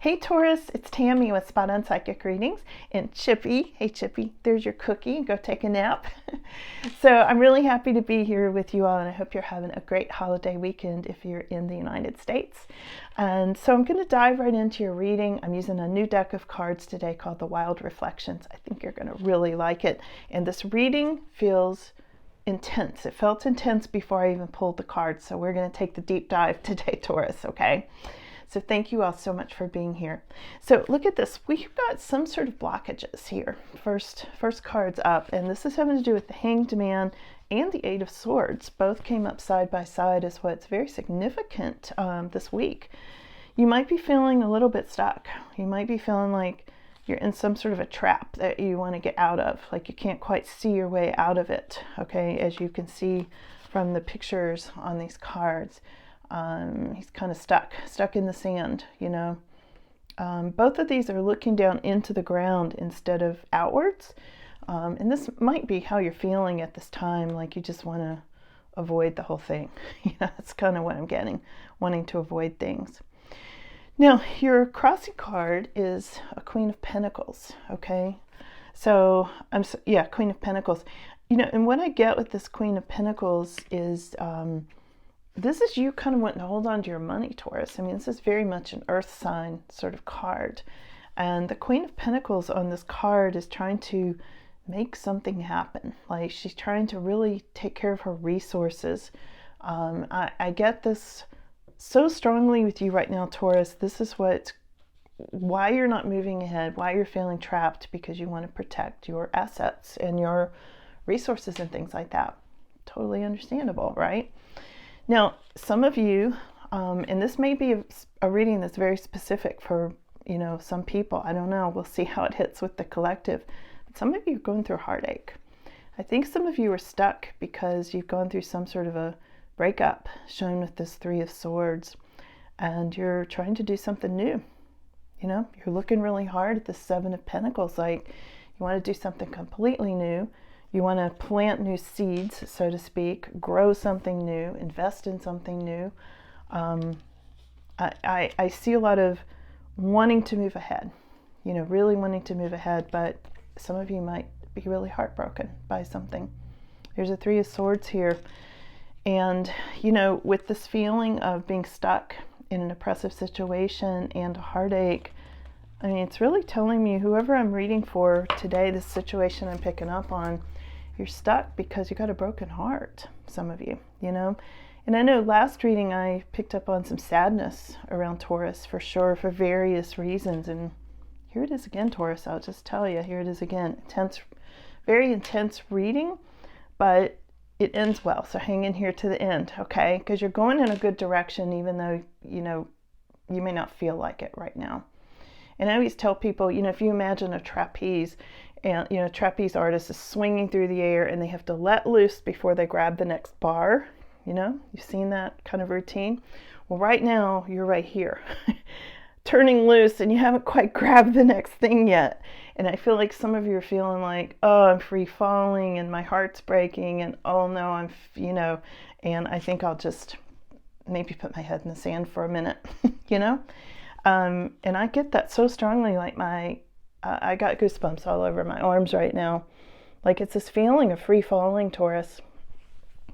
Hey Taurus, it's Tammy with Spot on Psychic Readings, and Chippy, hey Chippy, there's your cookie, go take a nap. So I'm really happy to be here with you all, and I hope you're having a great holiday weekend if you're in the United States. And so I'm going to dive right into your reading. I'm using a new deck of cards today called the Wild Reflections. I think you're going to really like it, and this reading feels intense. It felt intense before I even pulled the cards, so we're going to take the deep dive today, Taurus, okay? So thank you all so much for being here. So look at this. We've got some sort of blockages here. First card's up, and this is having to do with the Hanged Man and the Eight of Swords. Both came up side by side as what's very significant this week. You might be feeling a little bit stuck. You might be feeling like you're in some sort of a trap that you want to get out of, like you can't quite see your way out of it, okay, as you can see from the pictures on these cards. He's kind of stuck in the sand, you know. Both of these are looking down into the ground instead of outwards. And this might be how you're feeling at this time, like you just want to avoid the whole thing. You know, that's kind of what I'm getting, wanting to avoid things. Now, your crossing card is a Queen of Pentacles, okay? So, Queen of Pentacles. You know, and what I get with this Queen of Pentacles is this is you kind of wanting to hold on to your money, Taurus. I mean, this is very much an earth sign sort of card. And the Queen of Pentacles on this card is trying to make something happen. Like she's trying to really take care of her resources. I get this so strongly with you right now, Taurus. This is why you're not moving ahead, why you're feeling trapped, because you want to protect your assets and your resources and things like that. Totally understandable, right? Now, some of you, and this may be a reading that's very specific for, you know, some people. I don't know. We'll see how it hits with the collective. But some of you are going through heartache. I think some of you are stuck because you've gone through some sort of a breakup, shown with this Three of Swords, and you're trying to do something new. You know, you're looking really hard at the Seven of Pentacles, like you want to do something completely new. You want to plant new seeds, so to speak, grow something new, invest in something new. I see a lot of wanting to move ahead, you know, really wanting to move ahead, but some of you might be really heartbroken by something. There's a Three of Swords here. And, you know, with this feeling of being stuck in an oppressive situation and a heartache, I mean, it's really telling me, whoever I'm reading for today, this situation I'm picking up on, you're stuck because you got a broken heart, some of you, you know. And I know last reading I picked up on some sadness around Taurus, for sure, for various reasons. And here it is again, Taurus. I'll just tell you, here it is again. Intense, very intense reading, but it ends well. So hang in here to the end, okay? Because you're going in a good direction, even though, you know, you may not feel like it right now. And I always tell people, you know, if you imagine a trapeze, and, you know, trapeze artist is swinging through the air and they have to let loose before they grab the next bar. You know, you've seen that kind of routine. Well, right now you're right here, turning loose, and you haven't quite grabbed the next thing yet. And I feel like some of you are feeling like, oh, I'm free falling and my heart's breaking, and oh no, you know, and I think I'll just maybe put my head in the sand for a minute, you know? And I get that so strongly, like I got goosebumps all over my arms right now. Like it's this feeling of free falling, Taurus,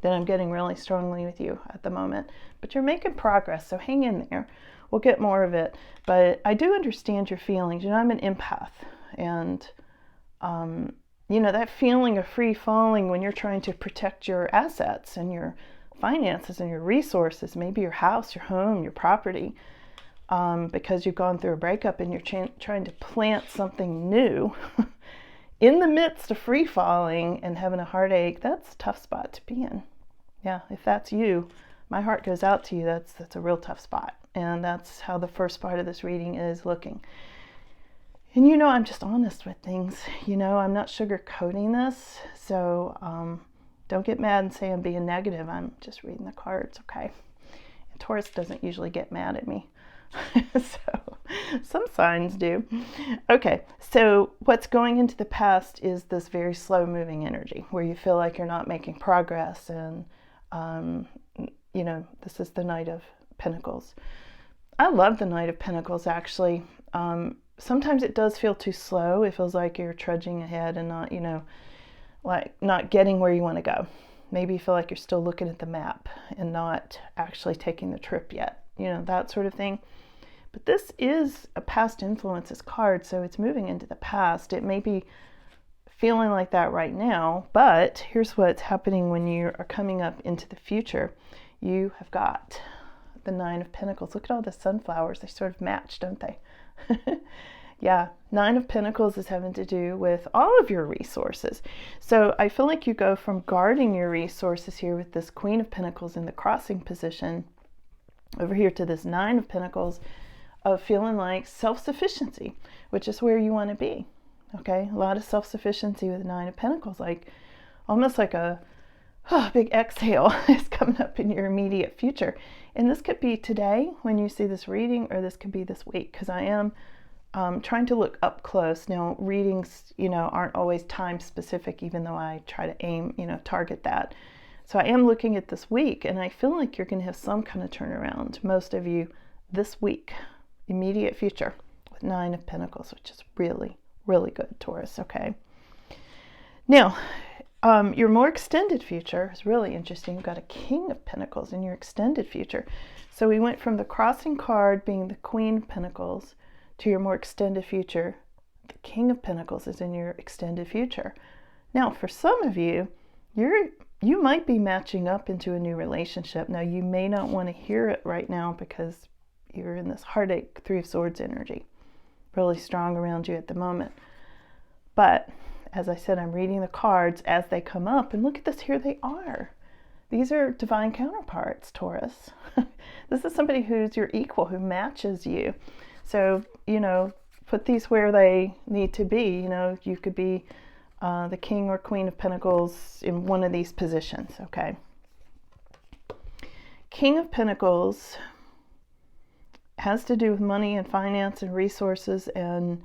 that I'm getting really strongly with you at the moment. But you're making progress, so hang in there. We'll get more of it. But I do understand your feelings. You know, I'm an empath. And, you know, that feeling of free falling when you're trying to protect your assets and your finances and your resources, maybe your house, your home, your property, because you've gone through a breakup and you're trying to plant something new in the midst of free falling and having a heartache. That's a tough spot to be in. Yeah, if that's you, my heart goes out to you. That's a real tough spot. And that's how the first part of this reading is looking. And you know, I'm just honest with things. You know, I'm not sugarcoating this. So don't get mad and say I'm being negative. I'm just reading the cards, okay? And Taurus doesn't usually get mad at me. So some signs do. Okay, so what's going into the past is this very slow moving energy where you feel like you're not making progress, and you know, this is the Knight of Pentacles. I love the Knight of Pentacles, actually. Sometimes it does feel too slow. It feels like you're trudging ahead and not, like not getting where you want to go. Maybe you feel like you're still looking at the map and not actually taking the trip yet, that sort of thing. But this is a past influences card, so it's moving into the past. It may be feeling like that right now, but here's what's happening when you are coming up into the future. You have got the Nine of Pentacles. Look at all the sunflowers. They sort of match, don't they? Yeah, Nine of Pentacles is having to do with all of your resources. So I feel like you go from guarding your resources here with this Queen of Pentacles in the crossing position over here to this Nine of Pentacles of feeling like self-sufficiency, which is where you want to be. Okay, a lot of self-sufficiency with the Nine of Pentacles, like almost like a big exhale is coming up in your immediate future. And this could be today when you see this reading, or this could be this week, because I am trying to look up close. Now, readings, aren't always time specific, even though I try to aim, target that. So I am looking at this week, and I feel like you're going to have some kind of turnaround, most of you, this week, immediate future, with Nine of Pentacles, which is really, really good, Taurus, okay? Now, your more extended future is really interesting. You've got a King of Pentacles in your extended future. So we went from the crossing card being the Queen of Pentacles to your more extended future. The King of Pentacles is in your extended future. Now, for some of you, you might be matching up into a new relationship. Now, you may not want to hear it right now because you're in this heartache, Three of Swords energy, really strong around you at the moment. But as I said, I'm reading the cards as they come up, and look at this, here they are. These are divine counterparts, Taurus. This is somebody who's your equal, who matches you. So, put these where they need to be. You could be the King or Queen of Pentacles in one of these positions, okay? King of Pentacles has to do with money and finance and resources and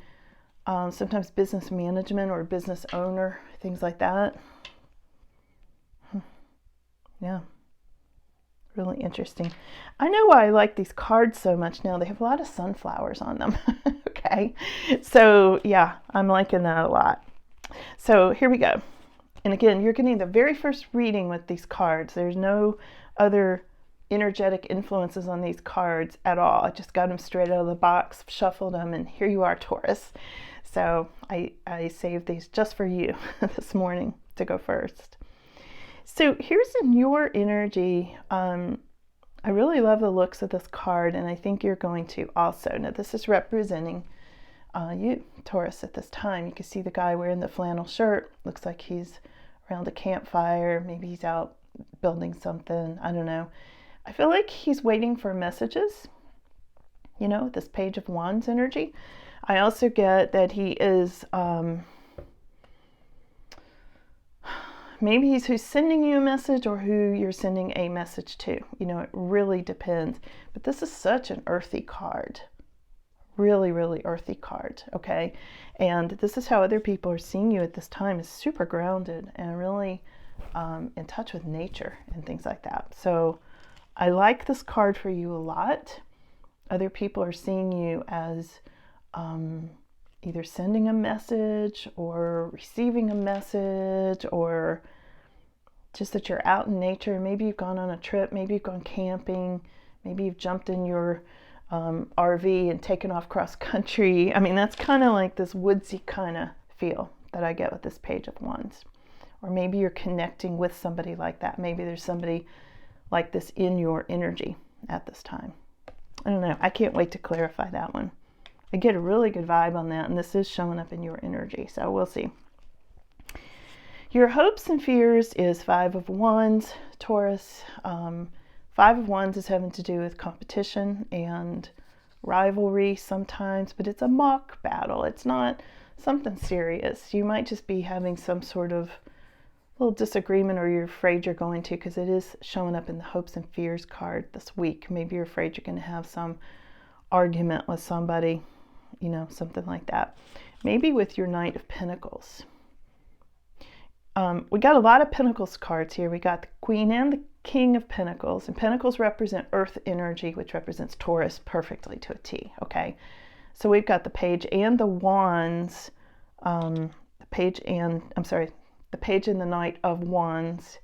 sometimes business management or business owner, things like that. Yeah, really interesting. I know why I like these cards so much now. They have a lot of sunflowers on them. Okay, so yeah, I'm liking that a lot. So here we go. And again, you're getting the very first reading with these cards. There's no other energetic influences on these cards at all. I just got them straight out of the box, shuffled them, and here you are, Taurus. So I saved these just for you this morning to go first. So here's in your energy. I really love the looks of this card, and I think you're going to also. Now, this is representing you, Taurus, at this time. You can see the guy wearing the flannel shirt. Looks like he's around a campfire. Maybe he's out building something. I don't know. I feel like he's waiting for messages, this Page of Wands energy. I also get that he is, maybe he's who's sending you a message or who you're sending a message to. It really depends. But this is such an earthy card. Really, really earthy card, okay? And this is how other people are seeing you at this time, is super grounded and really in touch with nature and things like that. So I like this card for you a lot. Other people are seeing you as either sending a message or receiving a message, or just that you're out in nature. Maybe you've gone on a trip, maybe you've gone camping, maybe you've jumped in your RV and taken off cross country. I mean, that's kind of like this woodsy kind of feel that I get with this Page of Wands. Or maybe you're connecting with somebody like that. Maybe there's somebody like this in your energy at this time. I don't know. I can't wait to clarify that one. I get a really good vibe on that, and this is showing up in your energy, so we'll see. Your hopes and fears is Five of Wands, Taurus. Five of Wands is having to do with competition and rivalry sometimes, but it's a mock battle. It's not something serious. You might just be having some sort of little disagreement, or you're afraid you're going to, because it is showing up in the hopes and fears card this week. Maybe you're afraid you're going to have some argument with somebody, something like that. Maybe with your Knight of Pentacles. We got a lot of Pentacles cards here. We got the Queen and the King of Pentacles, and Pentacles represent earth energy, which represents Taurus perfectly to a T, okay? So we've got the page and the wands, the page and the Knight of Wands.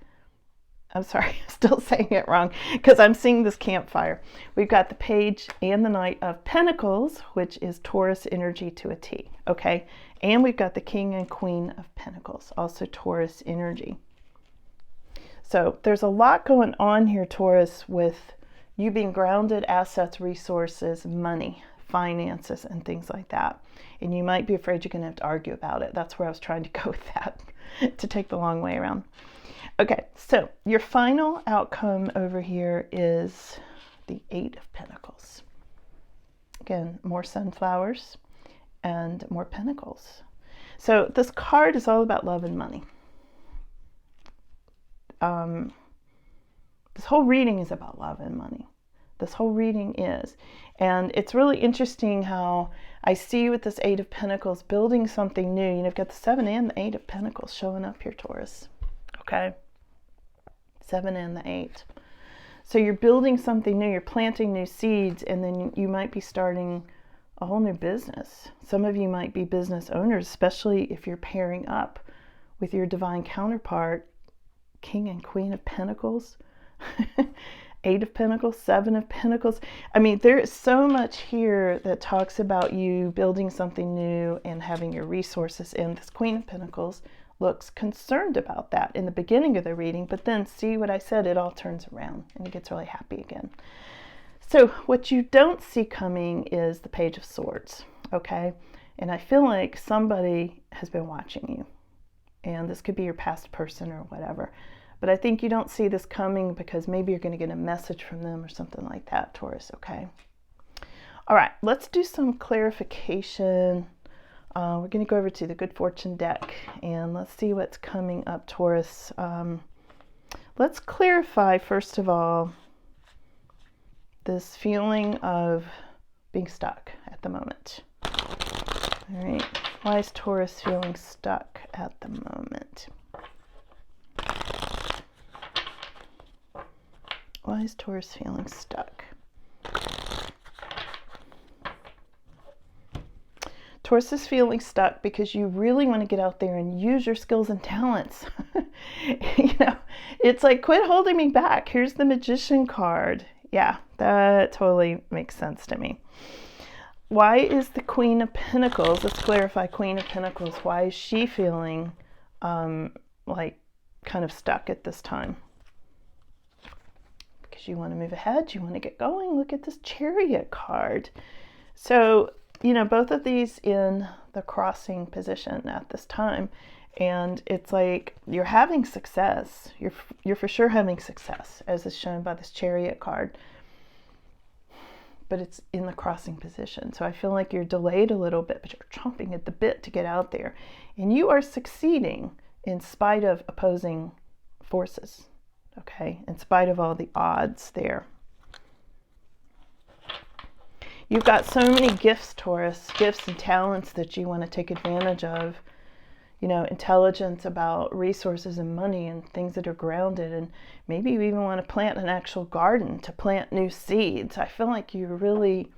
I'm sorry, I'm still saying it wrong because I'm seeing this campfire. We've got the page and the Knight of Pentacles, which is Taurus energy to a T, okay? And we've got the King and Queen of Pentacles, also Taurus energy. So there's a lot going on here, Taurus, with you being grounded, assets, resources, money, finances, and things like that. And you might be afraid you're going to have to argue about it. That's where I was trying to go with that, to take the long way around. Okay, so your final outcome over here is the Eight of Pentacles. Again, more sunflowers and more pentacles. So this card is all about love and money. This whole reading is about love and money. This whole reading is. And it's really interesting how I see you with this Eight of Pentacles building something new. You know, you've got the Seven and the Eight of Pentacles showing up here, Taurus. Okay? 7 and the 8. So you're building something new, you're planting new seeds, and then you might be starting a whole new business. Some of you might be business owners, especially if you're pairing up with your divine counterpart, King and Queen of Pentacles, 8 of Pentacles, 7 of Pentacles. I mean, there is so much here that talks about you building something new and having your resources. And this Queen of Pentacles looks concerned about that in the beginning of the reading, but then see what I said, it all turns around and it gets really happy again. So what you don't see coming is the Page of Swords, okay? And I feel like somebody has been watching you, and this could be your past person or whatever, but I think you don't see this coming because maybe you're going to get a message from them or something like that, Taurus, okay? All right, let's do some clarification. We're going to go over to the Good Fortune deck and let's see what's coming up, Taurus. Let's clarify, first of all, this feeling of being stuck at the moment. All right, why is Taurus feeling stuck at the moment? Why is Taurus feeling stuck? Taurus is feeling stuck because you really want to get out there and use your skills and talents. You know, it's like, quit holding me back. Here's the Magician card. Yeah, that totally makes sense to me. Why is the Queen of Pentacles, let's clarify Queen of Pentacles, why is she feeling like kind of stuck at this time? Because you want to move ahead, you want to get going. Look at this Chariot card. So, you know, both of these in the crossing position at this time, and it's like you're having success. You're for sure having success, as is shown by this Chariot card, but it's in the crossing position. So I feel like you're delayed a little bit, but you're chomping at the bit to get out there, and you are succeeding in spite of opposing forces, okay, in spite of all the odds there. You've got so many gifts, Taurus, gifts and talents that you want to take advantage of. You know, intelligence about resources and money and things that are grounded. And maybe you even want to plant an actual garden to plant new seeds. I feel like you're really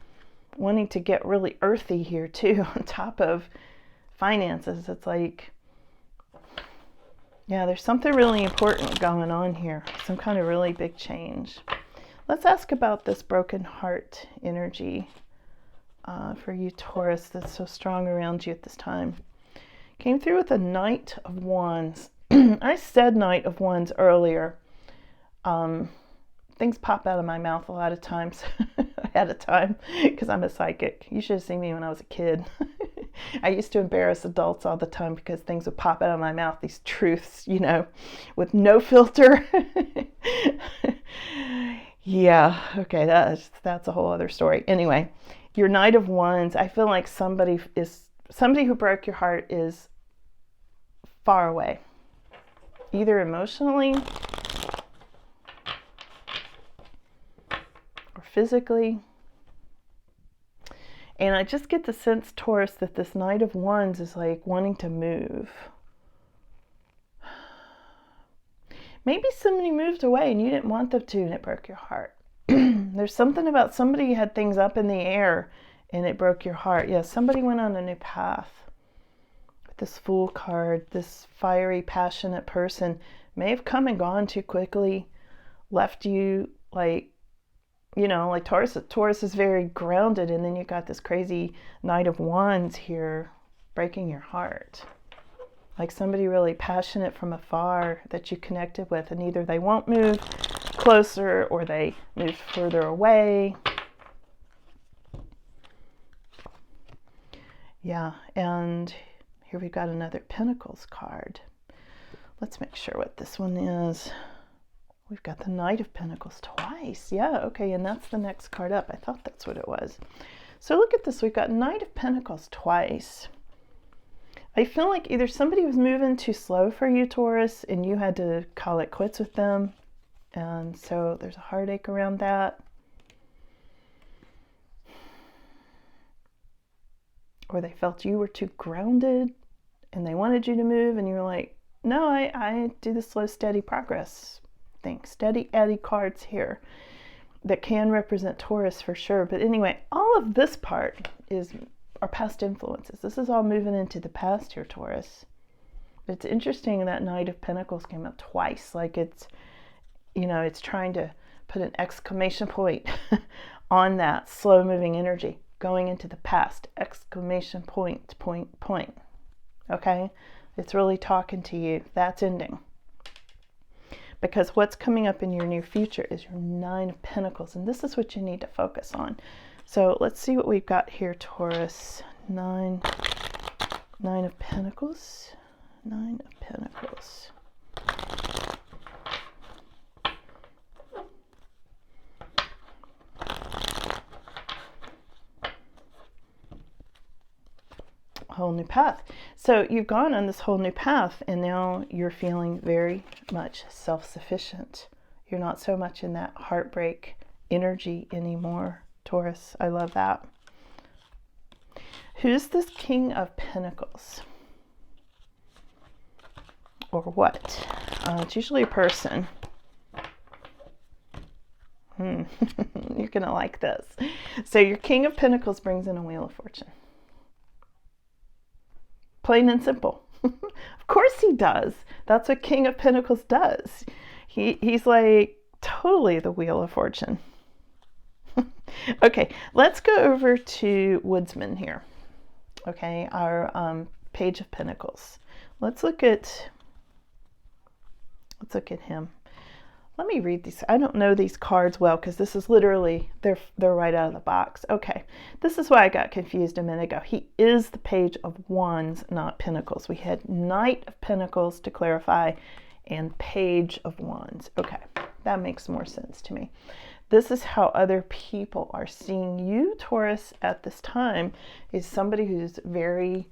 wanting to get really earthy here too, on top of finances. It's like, yeah, there's something really important going on here. Some kind of really big change. Let's ask about this broken heart energy for you, Taurus, that's so strong around you at this time. Came through with a Knight of Wands. I said Knight of Wands earlier. Things pop out of my mouth a lot of times ahead of time because I'm a psychic. You should have seen me when I was a kid. I used to embarrass adults all the time because things would pop out of my mouth, these truths, you know, with no filter. Yeah, okay, that's a whole other story. Anyway, your Knight of Wands, I feel like somebody who broke your heart is far away, either emotionally or physically. And I just get the sense, Taurus, that this Knight of Wands is like wanting to move. Maybe somebody moved away and you didn't want them to, and it broke your heart. There's something about somebody had things up in the air and it broke your heart. Yeah, somebody went on a new path. With this Fool card, this fiery, passionate person may have come and gone too quickly, left you like, you know, like Taurus. Taurus is very grounded, and then you got this crazy Knight of Wands here breaking your heart. Like somebody really passionate from afar that you connected with, and either they won't move closer or they move further away. Yeah, and here we've got another Pentacles card. Let's make sure what this one is. We've got the Knight of Pentacles twice. Yeah, okay, and that's the next card up. I thought that's what it was. So look at this. We've got Knight of Pentacles twice. I feel like either somebody was moving too slow for you, Taurus, and you had to call it quits with them. And so there's a heartache around that. Or they felt you were too grounded and they wanted you to move, and you were like, no, I do the slow, steady progress thing. Steady Eddie cards here that can represent Taurus for sure. But anyway, all of this part is our past influences. This is all moving into the past here, Taurus. But it's interesting that Knight of Pentacles came up twice. Like it's, you know, it's trying to put an exclamation point on that slow moving energy going into the past. Exclamation point, point, point. Okay? It's really talking to you. That's ending. Because what's coming up in your near future is your Nine of Pentacles. And this is what you need to focus on. So let's see what we've got here, Taurus. Nine of Pentacles. Nine of Pentacles. Whole new path. So you've gone on this whole new path, and now you're feeling very much self-sufficient. You're not so much in that heartbreak energy anymore, Taurus. I love that. Who's this King of Pentacles? Or what? It's usually a person. You're gonna like this. So your King of Pentacles brings in a Wheel of Fortune. Plain and simple. Of course he does. That's what King of Pentacles does. He's like totally the Wheel of Fortune. Okay, let's go over to Woodsman here. Okay, our Page of Pentacles. Let's look at him. Let me read these. I don't know these cards well because this is literally, they're right out of the box. Okay, this is why I got confused a minute ago. He is the Page of Wands, not Pentacles. We had Knight of Pentacles to clarify and Page of Wands. Okay, that makes more sense to me. This is how other people are seeing you, Taurus, at this time, is somebody who's very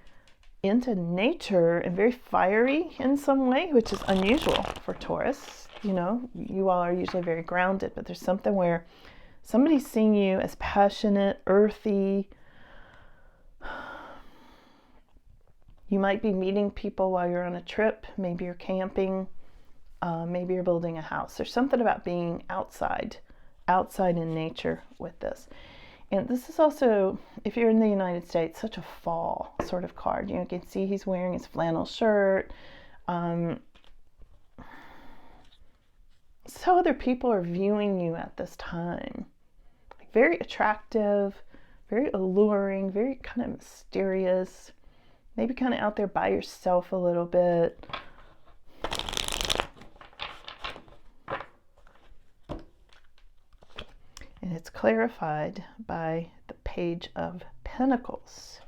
into nature and very fiery in some way, which is unusual for Taurus. You know, you all are usually very grounded, but there's something where somebody's seeing you as passionate, earthy. You might be meeting people while you're on a trip. Maybe you're camping. Maybe you're building a house. There's something about being outside in nature with this. And this is also, if you're in the United States, such a fall sort of card. You know, you can see he's wearing his flannel shirt. So other people are viewing you at this time. Very attractive, very alluring, very kind of mysterious. Maybe kind of out there by yourself a little bit. And it's clarified by the Page of Pentacles.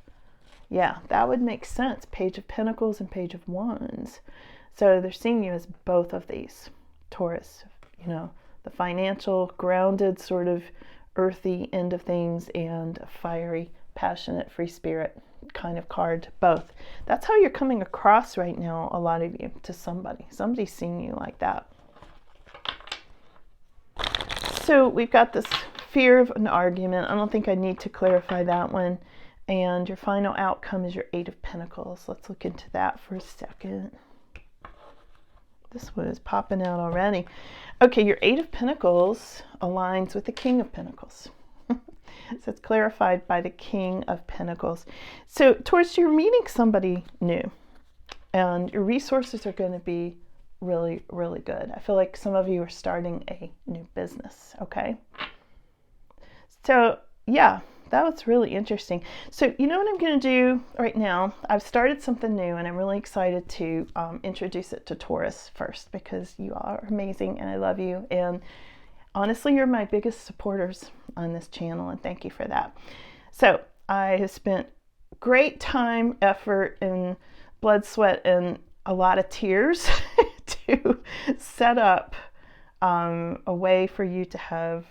Yeah, that would make sense. Page of Pentacles and Page of Wands. So they're seeing you as both of these. Taurus, you know, the financial, grounded, sort of earthy end of things, and a fiery, passionate, free spirit kind of card, both. That's how you're coming across right now, a lot of you, to somebody. Somebody's seeing you like that. So we've got this fear of an argument. I don't think I need to clarify that one. And your final outcome is your Eight of Pentacles. Let's look into that for a second. This one is popping out already. Okay, your Eight of Pentacles aligns with the King of Pentacles. So it's clarified by the King of Pentacles. So Taurus, you're meeting somebody new, and your resources are going to be really, really good. I feel like some of you are starting a new business, okay? So yeah, that was really interesting. So you know what I'm going to do right now? I've started something new, and I'm really excited to introduce it to Taurus first, because you are amazing and I love you. And honestly, you're my biggest supporters on this channel, and thank you for that. So I have spent great time, effort, and blood, sweat, and a lot of tears to set up a way for you to have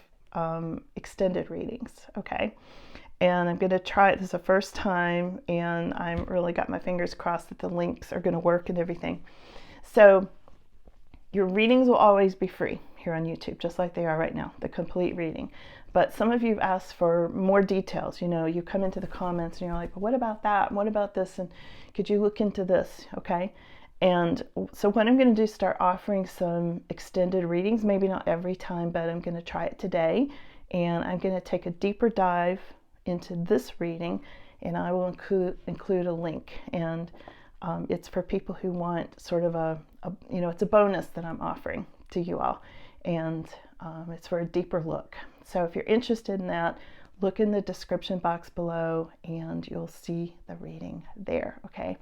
extended readings, okay? And I'm going to try it. This is the first time, and I'm really got my fingers crossed that the links are going to work and everything. So your readings will always be free here on YouTube, just like they are right now, the complete reading. But some of you have asked for more details. You know, you come into the comments and you're like, well, what about that? What about this? And could you look into this? Okay. And so what I'm going to do is start offering some extended readings, maybe not every time, but I'm going to try it today. And I'm going to take a deeper dive into this reading, and I will include a link. And it's for people who want sort of it's a bonus that I'm offering to you all. And it's for a deeper look. So if you're interested in that, look in the description box below and you'll see the reading there, okay?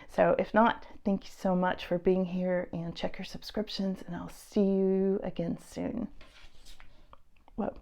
So if not, thank you so much for being here, and check your subscriptions, and I'll see you again soon. Whoa.